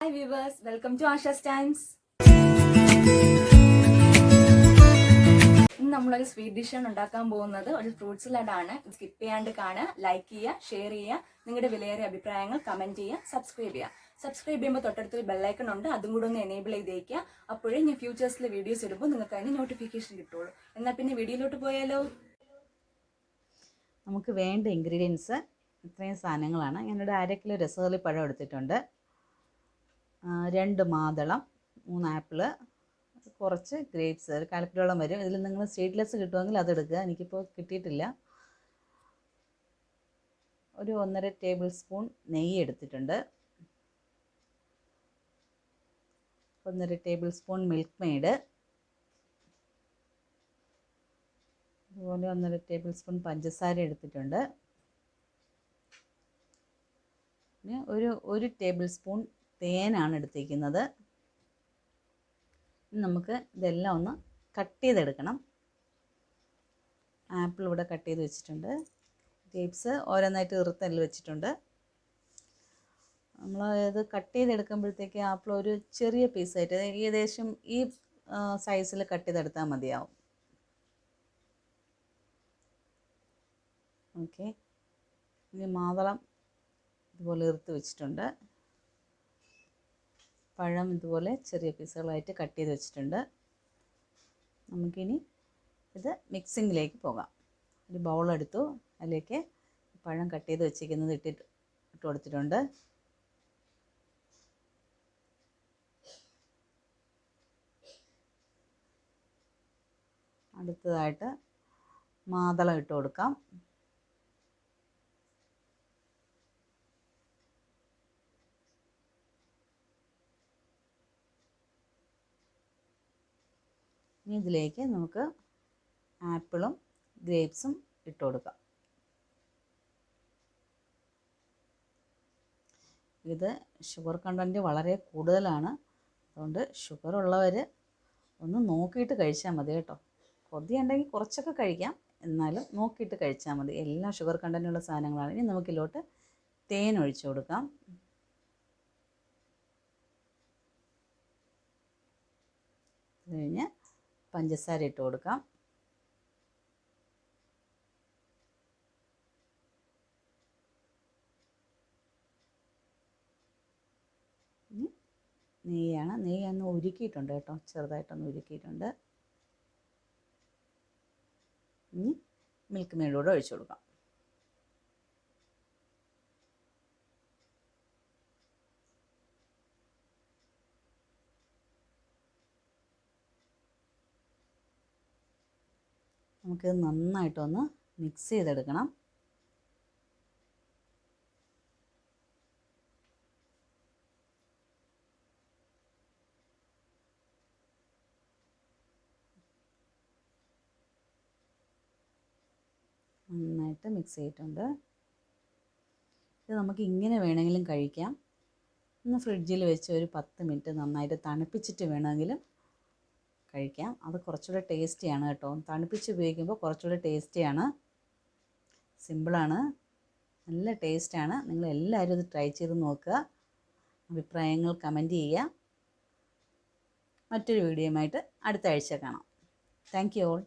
Hi viewers, welcome to Asha's Times. ഇന്ന് നമ്മളൊരു sweet ഡിഷാണ് ഉണ്ടാക്കാൻ പോകുന്നത്. ഒരു ഫ്രൂട്ട് സലാഡാണ്. സ്കിപ്പ് ചെയ്യാണ്ട് കാണുക, ലൈക്ക് ചെയ്യുക, ഷെയർ ചെയ്യുക, നിങ്ങളുടെ വിലയേറിയ അഭിപ്രായങ്ങൾ കമൻറ്റ് ചെയ്യുക, സബ്സ്ക്രൈബ് ചെയ്യുക. സബ്സ്ക്രൈബ് ചെയ്യുമ്പോൾ തൊട്ടടുത്തൊരു ബെല്ലൈക്കൺ ഉണ്ട്, അതും കൂടെ ഒന്ന് എനേബിൾ ചെയ്തേക്കുക. അപ്പോഴേ ഞാൻ ഫ്യൂച്ചേഴ്സിൽ വീഡിയോസ് ഇടുമ്പോൾ നിങ്ങൾക്ക് അതിന് നോട്ടിഫിക്കേഷൻ കിട്ടുള്ളൂ. എന്നാൽ പിന്നെ വീഡിയോയിലോട്ട് പോയാലോ? നമുക്ക് വേണ്ട ഇൻഗ്രീഡിയൻസ് ഇത്രയും സാധനങ്ങളാണ്. ഞാനിവിടെ 1/2 കിലോ രസകദളി പഴം എടുത്തിട്ടുണ്ട്, 2 മാതളം, 3 ആപ്പിള്, കുറച്ച് ഗ്രേപ്സ്, ഒരു 1/4 കിലോളം വരും. ഇതിൽ നിങ്ങൾ സീഡ്ലെസ് കിട്ടുമെങ്കിൽ അതെടുക്കുക, എനിക്കിപ്പോൾ കിട്ടിയിട്ടില്ല. ഒരു 1.5 ടേബിൾ സ്പൂൺ നെയ്യ് എടുത്തിട്ടുണ്ട്, 1.5 ടേബിൾ സ്പൂൺ മിൽക്ക് മെയ്ഡ്, അതുപോലെ 1.5 ടേബിൾ സ്പൂൺ പഞ്ചസാര എടുത്തിട്ടുണ്ട്, പിന്നെ ഒരു ടേബിൾ സ്പൂൺ തേനാണ് എടുത്തിരിക്കുന്നത്. നമുക്ക് ഇതെല്ലാം ഒന്ന് കട്ട് ചെയ്തെടുക്കണം. ആപ്പിൾ ഇവിടെ കട്ട് ചെയ്ത് വെച്ചിട്ടുണ്ട്, ഗ്രേപ്സ് ഓരോന്നായിട്ട് ഇറുത്തല്ല് വെച്ചിട്ടുണ്ട്. നമ്മൾ ഇത് കട്ട് ചെയ്തെടുക്കുമ്പോഴത്തേക്ക് ആപ്പിൾ ഒരു ചെറിയ പീസായിട്ട് ഏകദേശം ഈ സൈസിൽ കട്ട് ചെയ്തെടുത്താൽ മതിയാവും. ഓക്കെ, ഇനി മാതളം ഇതുപോലെ ഇറുത്ത് വെച്ചിട്ടുണ്ട്, പഴം ഇതുപോലെ ചെറിയ പീസുകളായിട്ട് കട്ട് ചെയ്ത് വെച്ചിട്ടുണ്ട്. നമുക്കിനി ഇത് മിക്സിങ്ങിലേക്ക് പോകാം. ഒരു ബൗളെടുത്തു, അതിലേക്ക് പഴം കട്ട് ചെയ്ത് വെച്ചിരിക്കുന്നത് ഇട്ട് കൊടുത്തിട്ടുണ്ട്. അടുത്തതായിട്ട് മാതളം ഇട്ട് കൊടുക്കാം. ഇനി ഇതിലേക്ക് നമുക്ക് ആപ്പിളും ഗ്രേപ്സും ഇട്ട് കൊടുക്കാം. ഇത് ഷുഗർ കണ്ടൻറ്റ് വളരെ കൂടുതലാണ്, അതുകൊണ്ട് ഷുഗർ ഉള്ളവർ ഒന്ന് നോക്കിയിട്ട് കഴിച്ചാൽ മതി കേട്ടോ. കൊതിയുണ്ടെങ്കിൽ കുറച്ചൊക്കെ കഴിക്കാം, എന്നാലും നോക്കിയിട്ട് കഴിച്ചാൽ മതി. എല്ലാം ഷുഗർ കണ്ടൻറ്റുള്ള സാധനങ്ങളാണ്. ഇനി നമുക്കിതിലോട്ട് തേൻ ഒഴിച്ചു കൊടുക്കാം. അത് കഴിഞ്ഞ് പഞ്ചസാര ഇട്ട് കൊടുക്കാം. നെയ്യ് ഒന്ന് ഉരുക്കിയിട്ടുണ്ട് കേട്ടോ, ചെറുതായിട്ടൊന്ന് ഉരുക്കിയിട്ടുണ്ട്. ഇനി മിൽക്ക് മെയ്ഡൂടെ ഒഴിച്ചു കൊടുക്കാം. നമുക്കിത് നന്നായിട്ടൊന്ന് മിക്സ് ചെയ്തെടുക്കണം. നന്നായിട്ട് മിക്സ് ചെയ്തിട്ടുണ്ട്. ഇത് നമുക്ക് ഇങ്ങനെ വേണമെങ്കിലും കഴിക്കാം. ഒന്ന് ഫ്രിഡ്ജിൽ വെച്ച് ഒരു 10 മിനിറ്റ് നന്നായിട്ട് തണുപ്പിച്ചിട്ട് വേണമെങ്കിലും കഴിക്കാം. അത് കുറച്ചുകൂടെ ടേസ്റ്റിയാണ് കേട്ടോ. തണുപ്പിച്ച് ഉപയോഗിക്കുമ്പോൾ കുറച്ചുകൂടെ ടേസ്റ്റിയാണ്. സിമ്പിളാണ്, നല്ല ടേസ്റ്റാണ്. നിങ്ങളെല്ലാവരും ഇത് ട്രൈ ചെയ്ത് നോക്കുക, അഭിപ്രായങ്ങൾ കമൻറ്റ് ചെയ്യുക. മറ്റൊരു വീഡിയോയുമായിട്ട് അടുത്ത ആഴ്ച കാണാം. Thank you all.